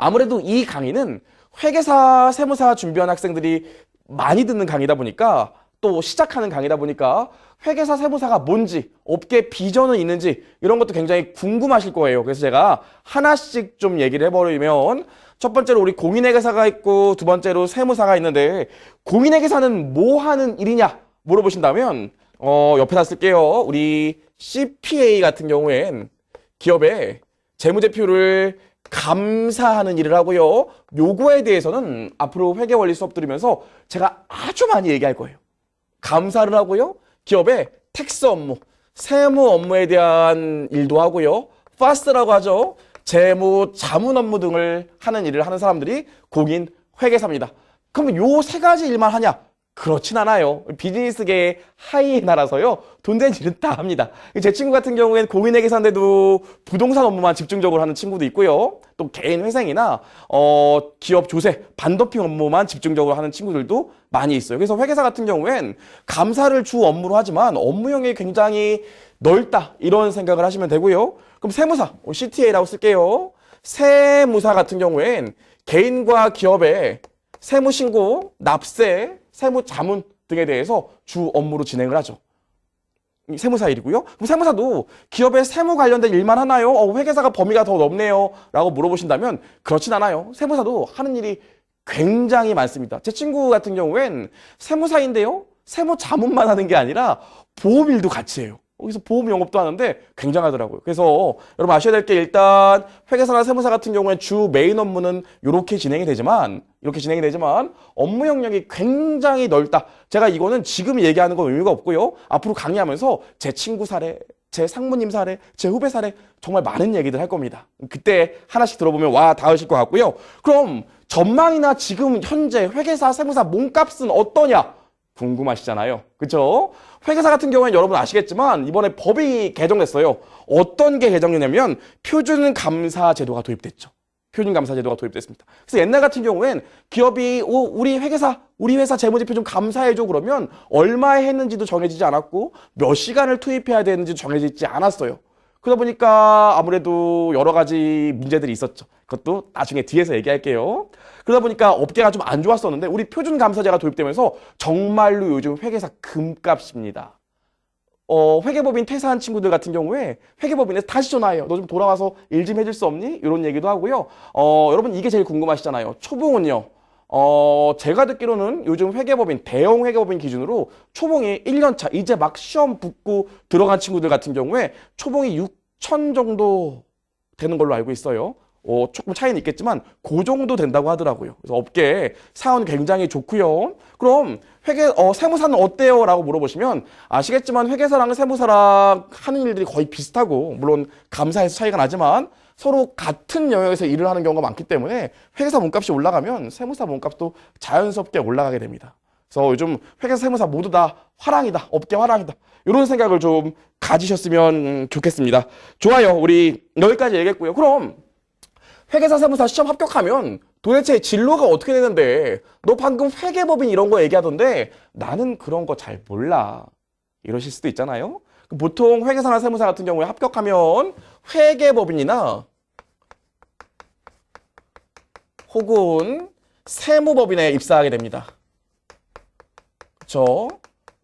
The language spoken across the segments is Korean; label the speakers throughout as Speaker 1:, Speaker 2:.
Speaker 1: 아무래도 이 강의는 회계사, 세무사 준비하는 학생들이 많이 듣는 강의다 보니까 또 시작하는 강의다 보니까 회계사, 세무사가 뭔지, 업계 비전은 있는지 이런 것도 굉장히 궁금하실 거예요. 그래서 제가 하나씩 좀 얘기를 해버리면 첫 번째로 우리 공인회계사가 있고 두 번째로 세무사가 있는데 공인회계사는 뭐 하는 일이냐 물어보신다면 옆에다 쓸게요. 우리 CPA 같은 경우엔 기업의 재무제표를 감사하는 일을 하고요. 요거에 대해서는 앞으로 회계원리 수업 들으면서 제가 아주 많이 얘기할 거예요. 감사를 하고요. 기업의 텍스 업무, 세무 업무에 대한 일도 하고요. 파스라고 하죠. 재무, 자문 업무 등을 하는 일을 하는 사람들이 공인 회계사입니다. 그러면 요 세 가지 일만 하냐? 그렇진 않아요. 비즈니스계의 하이에나라서요. 돈 되는 일은 다 합니다. 제 친구 같은 경우에는 공인회계사인데도 부동산 업무만 집중적으로 하는 친구도 있고요. 또 개인 회생이나 기업 조세, 반도핑 업무만 집중적으로 하는 친구들도 많이 있어요. 그래서 회계사 같은 경우엔 감사를 주 업무로 하지만 업무형이 굉장히 넓다 이런 생각을 하시면 되고요. 그럼 세무사, CTA라고 쓸게요. 세무사 같은 경우엔 개인과 기업의 세무신고, 납세, 세무자문 등에 대해서 주 업무로 진행을 하죠. 세무사 일이고요. 그럼 세무사도 기업의 세무 관련된 일만 하나요? 회계사가 범위가 더 넓네요. 라고 물어보신다면 그렇진 않아요. 세무사도 하는 일이 굉장히 많습니다. 제 친구 같은 경우엔 세무사인데요. 세무자문만 하는 게 아니라 보험일도 같이 해요. 여기서 보험 영업도 하는데 굉장하더라고요. 그래서 여러분 아셔야 될 게 일단 회계사나 세무사 같은 경우에 주 메인 업무는 이렇게 진행이 되지만 업무 영역이 굉장히 넓다. 제가 이거는 지금 얘기하는 건 의미가 없고요. 앞으로 강의하면서 제 친구 사례, 제 상무님 사례, 제 후배 사례 정말 많은 얘기들 할 겁니다. 그때 하나씩 들어보면 와 닿으실 것 같고요. 그럼 전망이나 지금 현재 회계사, 세무사 몸값은 어떠냐? 궁금하시잖아요. 그렇죠? 회계사 같은 경우에는 여러분 아시겠지만 이번에 법이 개정됐어요. 어떤 게 개정되냐면 표준감사제도가 도입됐죠. 표준감사제도가 도입됐습니다. 그래서 옛날 같은 경우엔 기업이 우리 회사 재무제표 좀 감사해줘 그러면 얼마에 했는지도 정해지지 않았고 몇 시간을 투입해야 되는지도 정해지지 않았어요. 그러다 보니까 아무래도 여러 가지 문제들이 있었죠. 그것도 나중에 뒤에서 얘기할게요. 그러다 보니까 업계가 좀 안 좋았었는데 우리 표준감사제가 도입되면서 정말로 요즘 회계사 금값입니다. 회계법인 퇴사한 친구들 같은 경우에 회계법인에서 다시 전화해요. 너 좀 돌아와서 일 좀 해줄 수 없니? 이런 얘기도 하고요. 여러분 이게 제일 궁금하시잖아요. 초봉은요. 제가 듣기로는 요즘 회계법인, 대형 회계법인 기준으로 초봉이 1년차, 이제 막 시험 붙고 들어간 친구들 같은 경우에 초봉이 6천 정도 되는 걸로 알고 있어요. 조금 차이는 있겠지만 그 정도 된다고 하더라고요. 그래서 업계 사원 굉장히 좋고요. 그럼 세무사는 어때요? 라고 물어보시면 아시겠지만 회계사랑 세무사랑 하는 일들이 거의 비슷하고 물론 감사에서 차이가 나지만 서로 같은 영역에서 일을 하는 경우가 많기 때문에 회계사 몸값이 올라가면 세무사 몸값도 자연스럽게 올라가게 됩니다. 그래서 요즘 회계사, 세무사 모두 다 화랑이다. 업계 화랑이다. 이런 생각을 좀 가지셨으면 좋겠습니다. 좋아요. 우리 여기까지 얘기했고요. 그럼 회계사, 세무사 시험 합격하면 도대체 진로가 어떻게 되는데 너 방금 회계법인 이런 거 얘기하던데 나는 그런 거 잘 몰라. 이러실 수도 있잖아요. 보통 회계사나 세무사 같은 경우에 합격하면 회계법인이나 혹은 세무법인에 입사하게 됩니다. 그렇죠?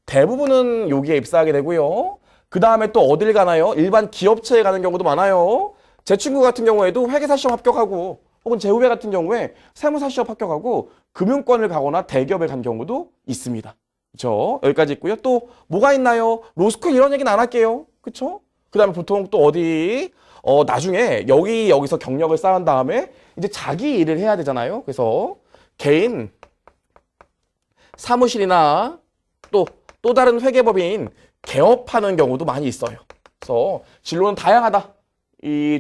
Speaker 1: 대부분은 여기에 입사하게 되고요. 그 다음에 또 어딜 가나요? 일반 기업체에 가는 경우도 많아요. 제 친구 같은 경우에도 회계사 시험 합격하고 혹은 제 후배 같은 경우에 세무사 시험 합격하고 금융권을 가거나 대기업에 간 경우도 있습니다. 그렇죠? 여기까지 있고요. 또 뭐가 있나요? 로스쿨 이런 얘기는 안 할게요. 그렇죠? 그 다음에 보통 또 어디 나중에 여기서 경력을 쌓은 다음에 이제 자기 일을 해야 되잖아요. 그래서 개인 사무실이나 또 다른 회계법인 개업하는 경우도 많이 있어요. 그래서 진로는 다양하다.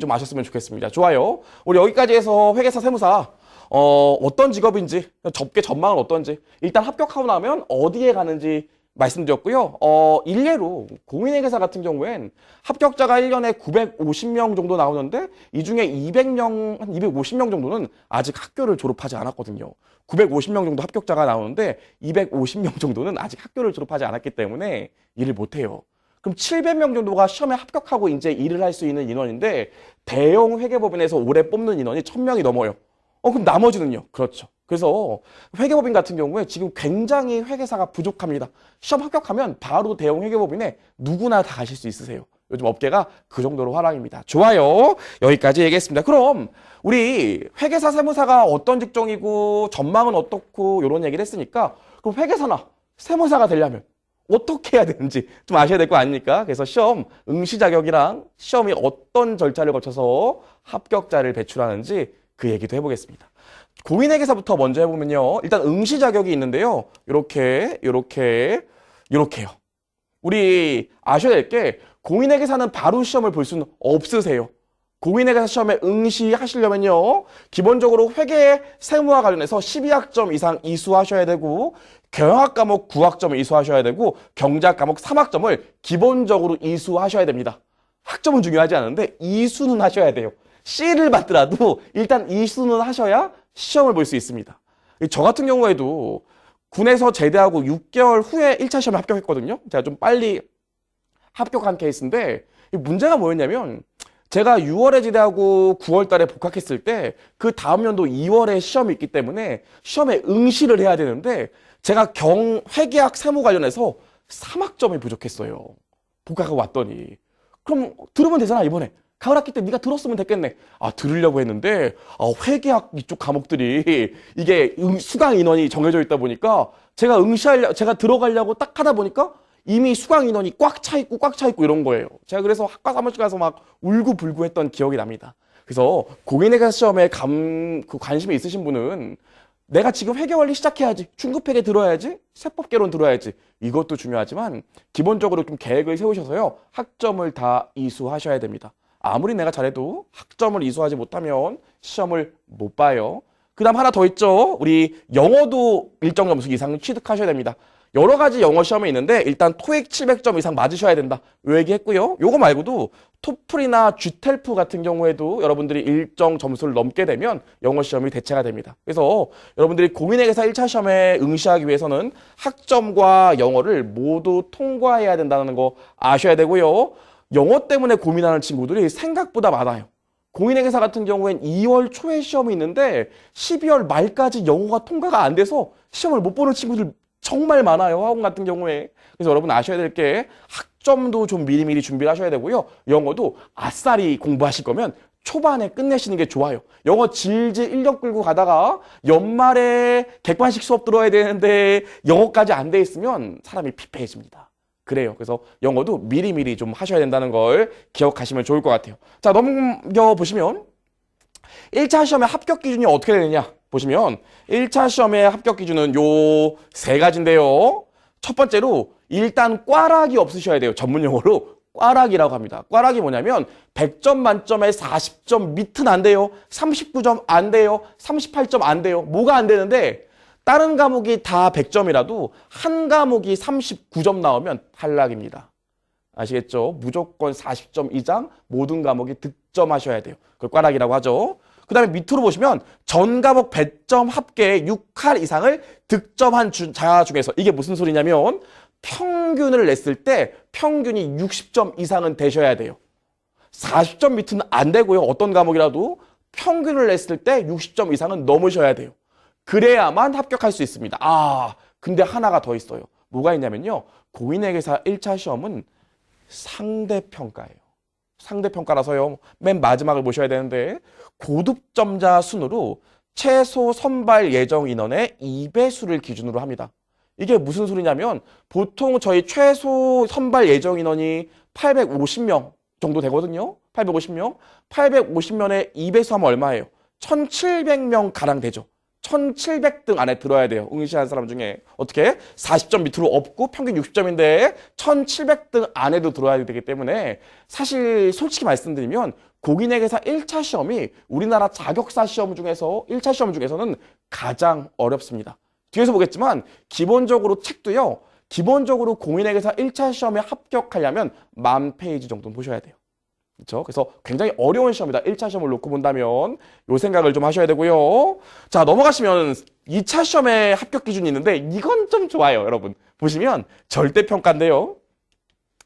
Speaker 1: 좀 아셨으면 좋겠습니다. 좋아요. 우리 여기까지 해서 회계사, 세무사 어떤 직업인지, 접계 전망은 어떤지 일단 합격하고 나면 어디에 가는지 말씀드렸고요. 일례로 공인회계사 같은 경우엔 합격자가 1년에 950명 정도 나오는데 이 중에 200명, 한 250명 정도는 아직 학교를 졸업하지 않았거든요. 950명 정도 합격자가 나오는데 250명 정도는 아직 학교를 졸업하지 않았기 때문에 일을 못해요. 그럼 700명 정도가 시험에 합격하고 이제 일을 할 수 있는 인원인데 대형 회계법인에서 올해 뽑는 인원이 1000명이 넘어요. 그럼 나머지는요? 그렇죠. 그래서 회계법인 같은 경우에 지금 굉장히 회계사가 부족합니다. 시험 합격하면 바로 대형 회계법인에 누구나 다 가실 수 있으세요. 요즘 업계가 그 정도로 화랑입니다. 좋아요. 여기까지 얘기했습니다. 그럼 우리 회계사, 세무사가 어떤 직종이고 전망은 어떻고 이런 얘기를 했으니까 그럼 회계사나 세무사가 되려면 어떻게 해야 되는지 좀 아셔야 될 거 아닙니까? 그래서 시험 응시 자격이랑 시험이 어떤 절차를 거쳐서 합격자를 배출하는지 그 얘기도 해보겠습니다. 공인회계사부터 먼저 해보면요. 일단 응시 자격이 있는데요. 요렇게요. 우리 아셔야 될 게 공인회계사는 바로 시험을 볼 수는 없으세요. 공인회계사 시험에 응시하시려면요. 기본적으로 회계 세무와 관련해서 12학점 이상 이수하셔야 되고 경영학 과목 9학점을 이수하셔야 되고 경제학 과목 3학점을 기본적으로 이수하셔야 됩니다. 학점은 중요하지 않은데 이수는 하셔야 돼요. C를 받더라도 일단 이수는 하셔야 시험을 볼 수 있습니다. 저 같은 경우에도 군에서 제대하고 6개월 후에 1차 시험에 합격했거든요. 제가 좀 빨리 합격한 케이스인데 문제가 뭐였냐면 제가 6월에 제대하고 9월 달에 복학했을 때 그 다음 연도 2월에 시험이 있기 때문에 시험에 응시를 해야 되는데 제가 회계학 세무 관련해서 3학점이 부족했어요. 복학하고 왔더니. 그럼 들으면 되잖아 이번에. 가을 학기 때 네가 들었으면 됐겠네. 들으려고 했는데 회계학 이쪽 과목들이 이게 수강 인원이 정해져 있다 보니까 제가 들어가려고 딱 하다 보니까 이미 수강 인원이 꽉 차 있고 이런 거예요. 제가 그래서 학과 사무실 가서 막 울고불고 했던 기억이 납니다. 그래서 공인회계사 시험에 관심이 있으신 분은 내가 지금 회계원리 시작해야지, 중급회계 들어야지, 세법개론 들어야지, 이것도 중요하지만 기본적으로 좀 계획을 세우셔서요 학점을 다 이수하셔야 됩니다. 아무리 내가 잘해도 학점을 이수하지 못하면 시험을 못 봐요. 그 다음 하나 더 있죠. 우리 영어도 일정 점수 이상 취득하셔야 됩니다. 여러 가지 영어 시험이 있는데 일단 토익 700점 이상 맞으셔야 된다. 요 얘기했고요. 요거 말고도 토플이나 GTELF 같은 경우에도 여러분들이 일정 점수를 넘게 되면 영어 시험이 대체가 됩니다. 그래서 여러분들이 공인회계사 1차 시험에 응시하기 위해서는 학점과 영어를 모두 통과해야 된다는 거 아셔야 되고요. 영어 때문에 고민하는 친구들이 생각보다 많아요. 공인회계사 같은 경우엔 2월 초에 시험이 있는데 12월 말까지 영어가 통과가 안 돼서 시험을 못 보는 친구들 정말 많아요. 학원 같은 경우에. 그래서 여러분 아셔야 될 게 학점도 좀 미리미리 준비를 하셔야 되고요. 영어도 아싸리 공부하실 거면 초반에 끝내시는 게 좋아요. 영어 질질 인력 끌고 가다가 연말에 객관식 수업 들어야 되는데 영어까지 안 돼 있으면 사람이 피폐해집니다. 그래요. 그래서 영어도 미리미리 좀 하셔야 된다는 걸 기억하시면 좋을 것 같아요. 자, 넘겨보시면 1차 시험의 합격 기준이 어떻게 되느냐 보시면 1차 시험의 합격 기준은 요 세 가지인데요. 첫 번째로 일단 꽈락이 없으셔야 돼요. 전문 용어로 꽈락이라고 합니다. 꽈락이 뭐냐면 100점 만점에 40점 밑은 안 돼요. 39점 안 돼요. 38점 안 돼요. 뭐가 안 되는데 다른 과목이 다 100점이라도 한 과목이 39점 나오면 탈락입니다. 아시겠죠? 무조건 40점 이상 모든 과목이 득점하셔야 돼요. 그걸 꽈락이라고 하죠. 그 다음에 밑으로 보시면 전 과목 100점 합계의 6할 이상을 득점한 자 중에서 이게 무슨 소리냐면 평균을 냈을 때 평균이 60점 이상은 되셔야 돼요. 40점 밑은 안 되고요. 어떤 과목이라도 평균을 냈을 때 60점 이상은 넘으셔야 돼요. 그래야만 합격할 수 있습니다. 근데 하나가 더 있어요. 뭐가 있냐면요. 공인회계사 1차 시험은 상대평가예요. 상대평가라서요. 맨 마지막을 보셔야 되는데 고득점자 순으로 최소 선발 예정 인원의 2배수를 기준으로 합니다. 이게 무슨 소리냐면 보통 저희 최소 선발 예정 인원이 850명 정도 되거든요. 850명. 850명의 2배수 하면 얼마예요? 1700명 가량 되죠. 1700등 안에 들어야 돼요. 응시하는 사람 중에. 어떻게? 40점 밑으로 없고 평균 60점인데 1700등 안에도 들어야 되기 때문에 사실 솔직히 말씀드리면 공인회계사 1차 시험이 우리나라 자격사 시험 중에서 1차 시험 중에서는 가장 어렵습니다. 뒤에서 보겠지만 기본적으로 책도요. 기본적으로 공인회계사 1차 시험에 합격하려면 10,000페이지 정도 보셔야 돼요. 그렇죠? 그래서 굉장히 어려운 시험이다. 1차 시험을 놓고 본다면 요 생각을 좀 하셔야 되고요. 자, 넘어가시면 2차 시험의 합격 기준이 있는데 이건 좀 좋아요, 여러분. 보시면 절대평가인데요.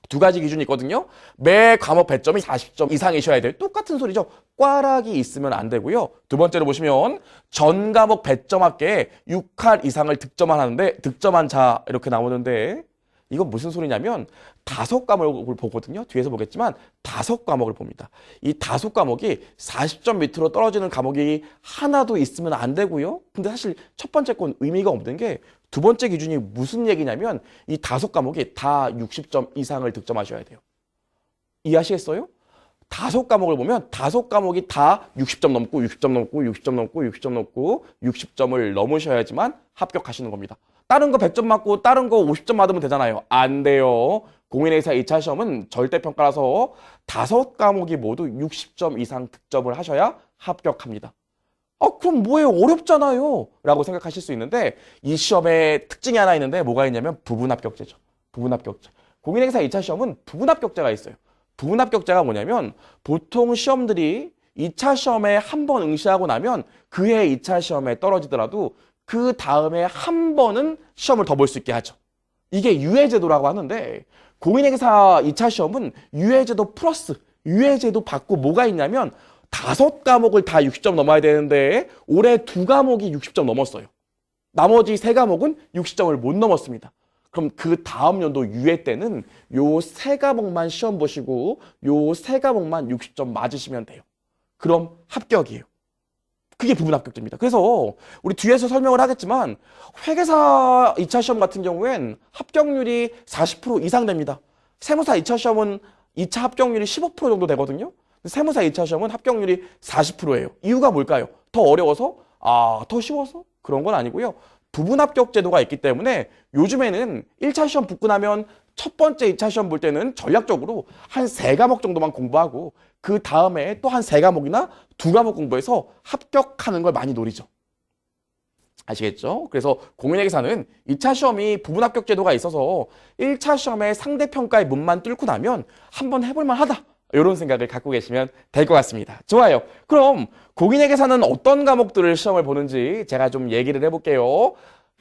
Speaker 1: 두 가지 기준이 있거든요. 매 과목 배점이 40점 이상이셔야 돼요. 똑같은 소리죠. 꽈락이 있으면 안 되고요. 두 번째로 보시면 전 과목 배점 합계에 6할 이상을 득점한 자 이렇게 나오는데 이건 무슨 소리냐면 5과목을 보거든요. 뒤에서 보겠지만 5과목을 봅니다. 이 5과목이 40점 밑으로 떨어지는 과목이 하나도 있으면 안 되고요. 근데 사실 첫 번째 건 의미가 없는 게 두 번째 기준이 무슨 얘기냐면 이 5과목이 다 60점 이상을 득점하셔야 돼요. 이해하시겠어요? 5과목을 보면 5과목이 다 60점 넘고 60점 넘고 60점 넘고 60점 넘고 60점을 넘으셔야지만 합격하시는 겁니다. 다른 거 100점 맞고 다른 거 50점 맞으면 되잖아요. 안 돼요. 공인회계사 2차 시험은 절대평가라서 5과목이 모두 60점 이상 득점을 하셔야 합격합니다. 그럼 뭐예요? 어렵잖아요. 라고 생각하실 수 있는데 이 시험의 특징이 하나 있는데 뭐가 있냐면 부분합격제죠. 부분합격제. 공인회계사 2차 시험은 부분합격제가 있어요. 부분합격제가 뭐냐면 보통 시험들이 2차 시험에 한 번 응시하고 나면 그해 2차 시험에 떨어지더라도 그 다음에 한 번은 시험을 더 볼 수 있게 하죠. 이게 유예제도라고 하는데 공인회계사 2차 시험은 유예제도 플러스 유예제도 받고 뭐가 있냐면 5과목을 다 60점 넘어야 되는데 올해 2과목이 60점 넘었어요. 나머지 3과목은 60점을 못 넘었습니다. 그럼 그 다음 연도 유예 때는 요 3과목만 시험 보시고 요 3과목만 60점 맞으시면 돼요. 그럼 합격이에요. 그게 부분합격제입니다. 그래서 우리 뒤에서 설명을 하겠지만 회계사 2차 시험 같은 경우엔 합격률이 40% 이상 됩니다. 세무사 2차 시험은 2차 합격률이 15% 정도 되거든요. 세무사 2차 시험은 합격률이 40%예요. 이유가 뭘까요? 더 어려워서? 더 쉬워서? 그런 건 아니고요. 부분합격 제도가 있기 때문에 요즘에는 1차 시험 붙고 나면 첫 번째 2차 시험 볼 때는 전략적으로 한 3과목 정도만 공부하고 그 다음에 또 한 3과목이나 2과목 공부해서 합격하는 걸 많이 노리죠. 아시겠죠? 그래서 공인회계사는 2차 시험이 부분합격 제도가 있어서 1차 시험에 상대평가의 문만 뚫고 나면 한번 해볼만 하다. 이런 생각을 갖고 계시면 될 것 같습니다. 좋아요. 그럼 공인회계사는 어떤 과목들을 시험을 보는지 제가 좀 얘기를 해볼게요.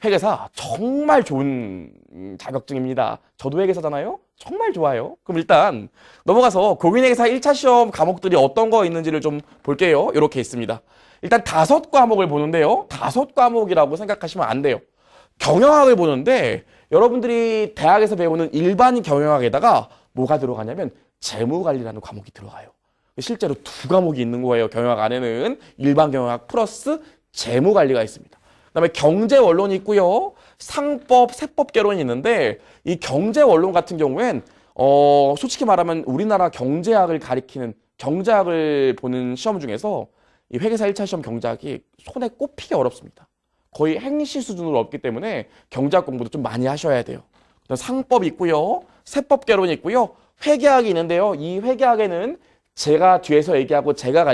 Speaker 1: 회계사 정말 좋은 자격증입니다. 저도 회계사잖아요. 정말 좋아요. 그럼 일단 넘어가서 공인회계사 1차 시험 과목들이 어떤 거 있는지를 좀 볼게요. 이렇게 있습니다. 일단 5과목을 보는데요. 5과목이라고 생각하시면 안 돼요. 경영학을 보는데 여러분들이 대학에서 배우는 일반 경영학에다가 뭐가 들어가냐면 재무관리라는 과목이 들어가요. 실제로 2과목이 있는 거예요. 경영학 안에는 일반 경영학 플러스 재무관리가 있습니다. 그다음에 경제원론이 있고요. 상법, 세법개론이 있는데 이 경제원론 같은 경우엔 솔직히 말하면 우리나라 경제학을 가리키는 경제학을 보는 시험 중에서 이 회계사 1차 시험 경제학이 손에 꼽히기 어렵습니다. 거의 행시 수준으로 없기 때문에 경제학 공부도 좀 많이 하셔야 돼요. 상법이 있고요. 세법개론이 있고요. 회계학이 있는데요. 이 회계학에는 제가 뒤에서 얘기하고 제가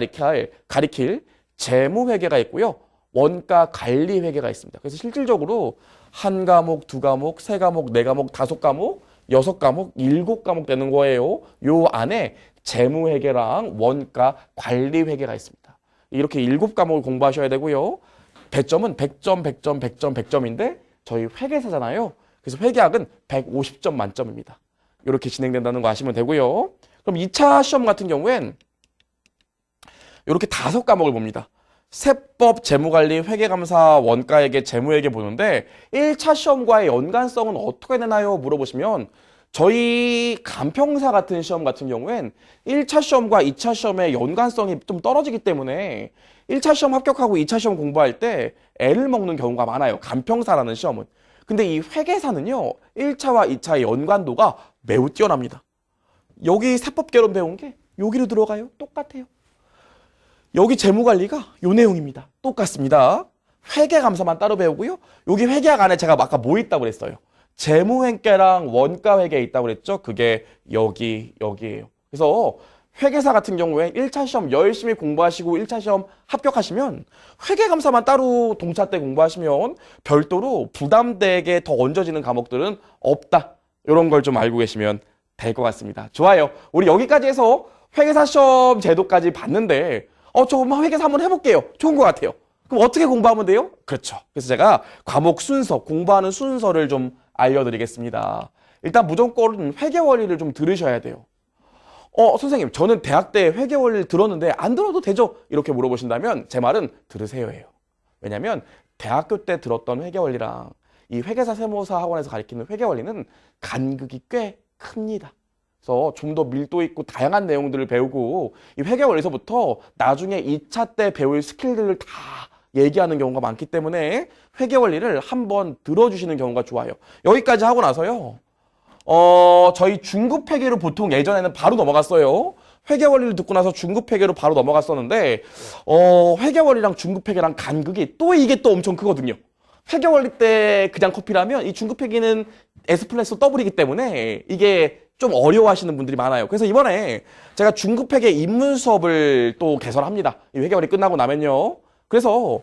Speaker 1: 가리킬 재무회계가 있고요. 원가 관리 회계가 있습니다. 그래서 실질적으로 한 과목, 2과목, 3과목, 4과목, 5과목, 6과목, 7과목 되는 거예요. 요 안에 재무회계랑 원가 관리 회계가 있습니다. 이렇게 7과목을 공부하셔야 되고요. 배점은 100점, 100점, 100점, 100점인데 저희 회계사잖아요. 그래서 회계학은 150점 만점입니다. 이렇게 진행된다는 거 아시면 되고요. 그럼 2차 시험 같은 경우엔 이렇게 5과목을 봅니다. 세법, 재무관리, 회계감사, 원가회계, 재무회계 보는데 1차 시험과의 연관성은 어떻게 되나요? 물어보시면 저희 간평사 같은 시험 같은 경우엔 1차 시험과 2차 시험의 연관성이 좀 떨어지기 때문에 1차 시험 합격하고 2차 시험 공부할 때 애를 먹는 경우가 많아요. 간평사라는 시험은. 근데 이 회계사는요. 1차와 2차의 연관도가 매우 뛰어납니다. 여기 세법개론 배운 게 여기로 들어가요. 똑같아요. 여기 재무관리가 요 내용입니다. 똑같습니다. 회계감사만 따로 배우고요. 여기 회계학 안에 제가 아까 뭐 있다고 그랬어요. 재무회계랑 원가회계 있다고 그랬죠. 그게 여기예요. 그래서 회계사 같은 경우에 1차 시험 열심히 공부하시고 1차 시험 합격하시면 회계감사만 따로 동차 때 공부하시면 별도로 부담되게 더 얹어지는 과목들은 없다. 이런 걸 좀 알고 계시면 될 것 같습니다. 좋아요. 우리 여기까지 해서 회계사 시험 제도까지 봤는데 저 회계사 한번 해볼게요. 좋은 것 같아요. 그럼 어떻게 공부하면 돼요? 그렇죠. 그래서 제가 과목 순서, 공부하는 순서를 좀 알려드리겠습니다. 일단 무조건 회계 원리를 좀 들으셔야 돼요. 선생님, 저는 대학 때 회계 원리를 들었는데 안 들어도 되죠? 이렇게 물어보신다면 제 말은 들으세요예요. 왜냐면 대학교 때 들었던 회계 원리랑 이 회계사 세무사 학원에서 가르치는 회계 원리는 간극이 꽤 큽니다. 그래서 좀 더 밀도 있고 다양한 내용들을 배우고 이 회계 원리에서부터 나중에 2차 때 배울 스킬들을 다 얘기하는 경우가 많기 때문에 회계 원리를 한번 들어주시는 경우가 좋아요. 여기까지 하고 나서요. 저희 중급 회계로 보통 예전에는 바로 넘어갔어요. 회계 원리를 듣고 나서 중급 회계로 바로 넘어갔었는데, 회계 원리랑 중급 회계랑 간극이 또 이게 또 엄청 크거든요. 회계 원리 때 그냥 커피라면 이 중급 회계는 에스프레소 더블이기 때문에 이게 좀 어려워하시는 분들이 많아요. 그래서 이번에 제가 중급 회계 입문 수업을 또 개설합니다. 이 회계 원리 끝나고 나면요. 그래서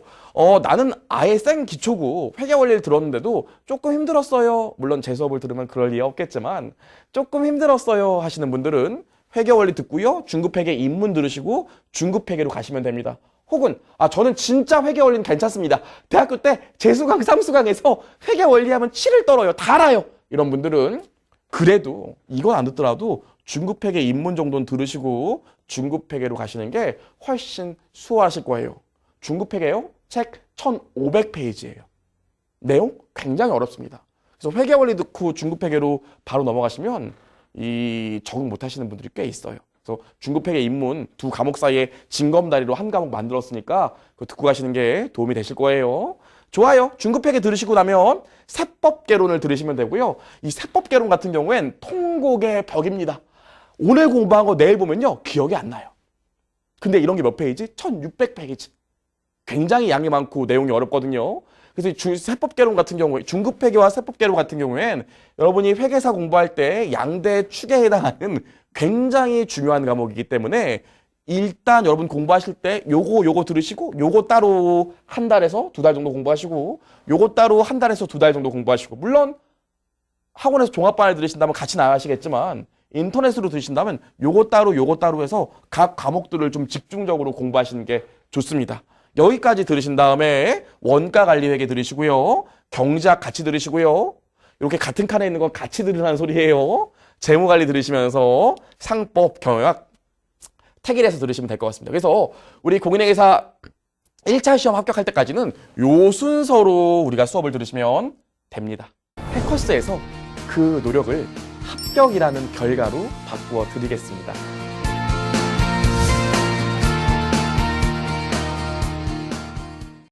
Speaker 1: 나는 아예 생 기초고 회계 원리를 들었는데도 조금 힘들었어요. 물론 제 수업을 들으면 그럴 리 없겠지만 조금 힘들었어요 하시는 분들은 회계 원리 듣고요. 중급 회계 입문 들으시고 중급 회계로 가시면 됩니다. 혹은 저는 진짜 회계 원리는 괜찮습니다. 대학교 때 재수강, 삼수강에서 회계 원리하면 7을 떨어요. 다 알아요. 이런 분들은 그래도 이건 안 듣더라도 중급 회계 입문 정도는 들으시고 중급 회계로 가시는 게 훨씬 수월하실 거예요. 중급 회계요? 책 1500페이지예요. 내용 굉장히 어렵습니다. 그래서 회계 원리 듣고 중급 회계로 바로 넘어가시면 이 적응 못 하시는 분들이 꽤 있어요. 그래서 중급 회계 입문 두 과목 사이에 징검다리로 한 과목 만들었으니까 그거 듣고 가시는 게 도움이 되실 거예요. 좋아요. 중급 회계 들으시고 나면 세법개론을 들으시면 되고요. 이 세법개론 같은 경우엔 통곡의 벽입니다. 오늘 공부한 거 내일 보면요. 기억이 안 나요. 근데 이런 게 몇 페이지? 1600페이지. 굉장히 양이 많고 내용이 어렵거든요. 그래서 이 세법개론 같은 경우에 중급 회계와 세법개론 같은 경우엔 여러분이 회계사 공부할 때 양대 축에 해당하는 굉장히 중요한 과목이기 때문에 일단 여러분 공부하실 때 요거 들으시고 요거 따로 한 달에서 두 달 정도 공부하시고 요거 따로 한 달에서 두 달 정도 공부하시고 물론 학원에서 종합반을 들으신다면 같이 나가시겠지만 인터넷으로 들으신다면 요거 따로 해서 각 과목들을 좀 집중적으로 공부하시는 게 좋습니다. 여기까지 들으신 다음에 원가 관리 회계 들으시고요. 경제학 같이 들으시고요. 이렇게 같은 칸에 있는 건 같이 들으라는 소리예요. 재무 관리 들으시면서 상법, 경영학 택일해서 들으시면 될 것 같습니다. 그래서 우리 공인회계사 1차 시험 합격할 때까지는 요 순서로 우리가 수업을 들으시면 됩니다. 해커스에서 그 노력을 합격이라는 결과로 바꾸어 드리겠습니다.